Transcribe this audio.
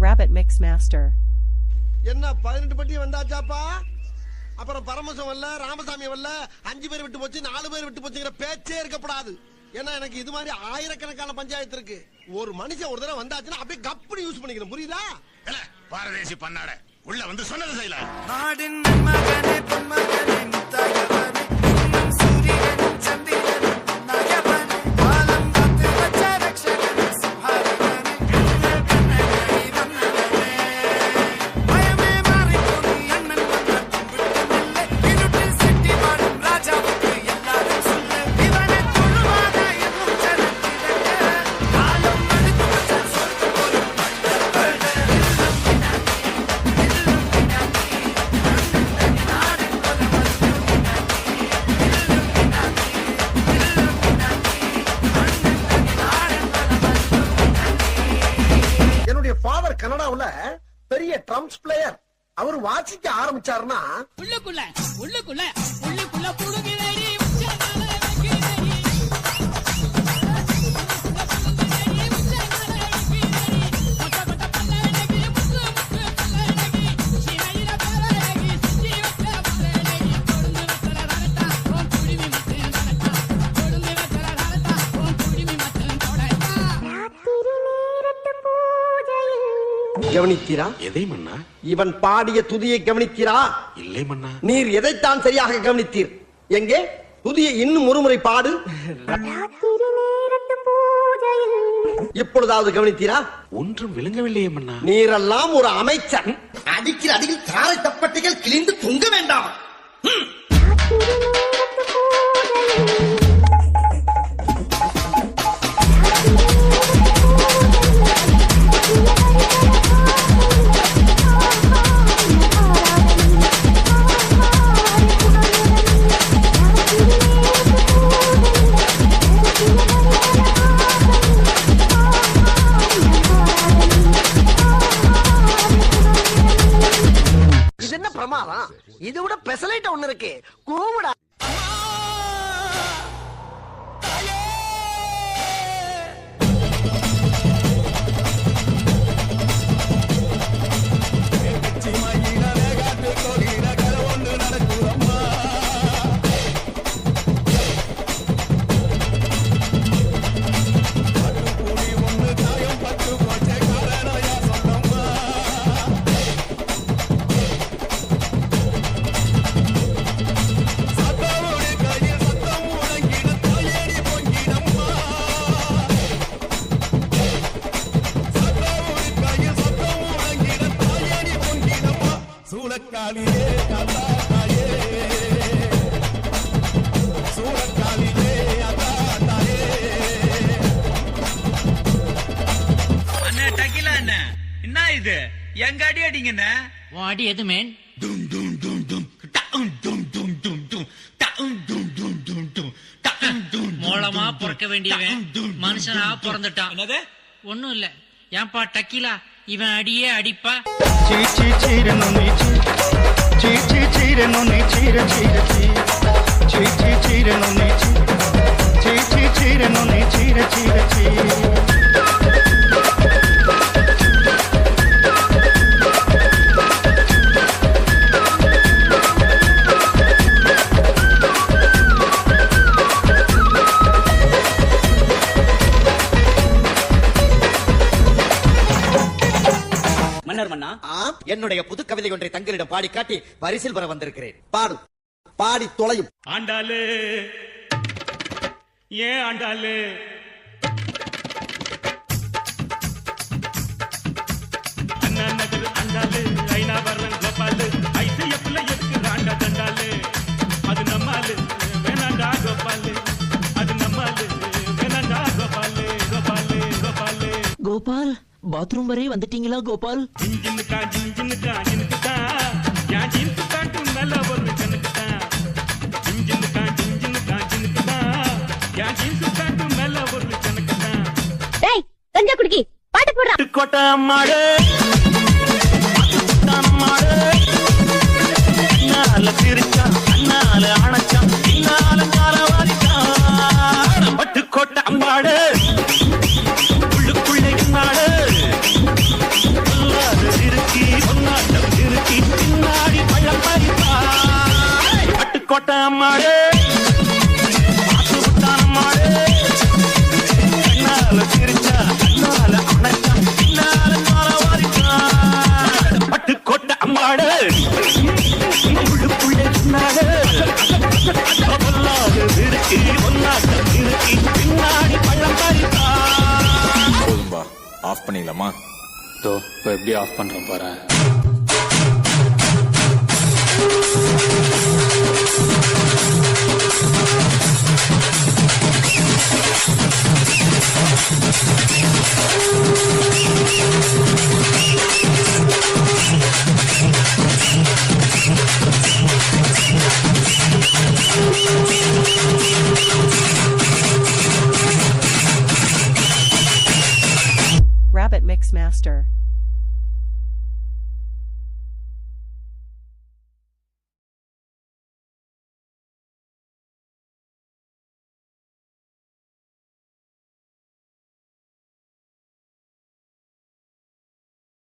Rabbit Mix Master. என்ன 18 பட்டி வந்தாச்சாப்பா? அப்புறம் பரமசம் வரல, ராமசாமி வரல, 5 பேர் விட்டு போச்சு, 4 பேர் விட்டு போச்சுங்கிற பேச்சே இருக்கப்படாது. ஏன்னா எனக்கு இது மாதிரி ஆயிரக்கணக்கான பஞ்சாயத்து இருக்கு. ஒரு மனுஷன் ஒரு தடவை வந்தாச்சுன்னா அப்படியே கப்புனு யூஸ் பண்ணிக்கணும், புரியுதா? பாரதேசி பண்ணாட உள்ள வந்து சொன்னது செய்யல. நாடின் மகனே பொன்மகனே முத்தாயவனே இன்னும் சூரியன் சந்திரன் நாயவனே காலம் காத்து வச்ச ரட்சகனே சுபாரகனே கண்ணகனே வந்தனே பயமே மாறி போனி அண்ணன் வந்த கும்பிட்டமில்லை இருட்டில் சிட்டி வாழும் ராஜாவுக்கு எல்லாரும் சொல்ல இவனை தொழுவாத என்னும் ஜனத்திரக்க காலம் மடித்து வச்ச சொர்க்க போலும் என்னுடைய ஃபாதர் கனடாவுல பெரிய ட்ரம்ஸ் பிளேயர். அவர் வாசிக்க ஆரம்பிச்சாருன்னா உள்ளுக்குள்ள உள்ளுக்குள்ள உள்ளுக்குள்ள புடுங்குதடி உச்சனால வைக்கிறடி கொட்ட கொட்ட பல்லடகி முத்து முத்து பல்லடகி சினையில பல்லடகி சுத்தி வச்ச பல்லடகி கொழுந்து வச்சல ரரட்டா ஓம் குடிமி மத்தன் ரரட்டா கொழுந்து வச்சல ரரட்டா ஓம் குடிமி மத்தன் தொடட்டா ராத்திரி நேரத்து பூஜையில் கவனித்தீரா? எதை மன்னா? இவன் பாடிய துதியை கவனித்தீரா? இல்லை மன்னா. நீர் எதைத்தான் சரியாக கவனித்தீர்? எங்கே துதியை இன்னும் ஒருமுறை பாடு. ராத்திரி நேரத்து பூஜையில் இப்பொழுதாவது கவனித்தீரா? ஒன்றும் விளங்கவில்லையே மன்னா. நீரெல்லாம் ஒரு அமைச்சர். அடிக்கிற அடியில் காரை தப்பட்டைகள் கிழிந்து தொங்க வேண்டாம். ராத்திரி நேரத்து பூஜையில் இது என்ன பிரமாதம்? இது விட பெசலைட் ஒண்ணு இருக்கு. கூவுடா. அண்ணா டக்கிலா அண்ணா என்ன இது எங்க அடி அடிங்கண்ணா வாடி எது மேன் டும் டும் டும் டும் டும் டும் டும் டும் டும் டும் டும் டும் டும் டும் டும் டும் மூலமா பிறக்க வேண்டியவன் மனுஷனா பிறந்துட்டான். என்னது ஒண்ணும் இல்ல ஏன்பா டக்கிலா இவன் அடியே அடிப்பா. చీచి చీరను నీచి చీచి చీరను నీ చీర చీర చీచి చీరను నీచి చీచి చీరను నీ చీర చీర చీ மன்னர் மன்னா, என்னுடைய புது கவிதை ஒன்றை தங்களிடம் பாடி காட்டி பரிசில் பெற வந்திருக்கிறேன். பாடு. பாடி தொலையும். ஆண்டாளு ஏன் ஆண்டாளு அண்ணா நகர் ஆண்டாளு ஐநாவரம் கோபாலு ஐசிஎஃப்ல எதுக்கு ஆண்டா தண்டாளு அது நம்மாலு வேணாண்டா கோபாலு அது நம்மாலு வேணாண்டா கோபாலு கோபாலு கோபாலு கோபால் பாத்ரூம் வரை வந்துட்டீங்களா கோபால்? ஜின்னுக்கா ஜின்னுக்கா ஜின்னுக்குதா என் ஜீன்ஸ் பேண்ட் மேல ஒரு கண்ணுக்குதா ஜின்னுக்கா ஜின்னுக்கா ஜின்னுக்குதா என் ஜீன்ஸ் பேண்ட் மேல ஒரு கண்ணுக்குதா டேய் கஞ்சா குடிக்கி பாட்டு போடுறா. கோட்டை மாடு மாடு நால சிரிச்சா நால அணைச்சா நால கால வாரிச்சா பட்டு கோட்டை மாடு உள்ளுக்குள்ளே மாடு கோட்டை அம்மாடே பார்த்து விட்டான் அம்மாடே கண்ணால சிரிச்சா கண்ணால அணைச்சா பின்னால மாற வாரிச்சான் பட்டு கோட்டை அம்மாடே உள்ளுக்குள்ளே சொன்னாடே பொல்லாத இருக்கு பொல்லாத இருக்கு பின்னாடி பழம் பறித்தான் போதும்பா ஆஃப் பண்ணிடலாமா தோ இப்போ எப்படி ஆஃப் பண்றேன் பாரு.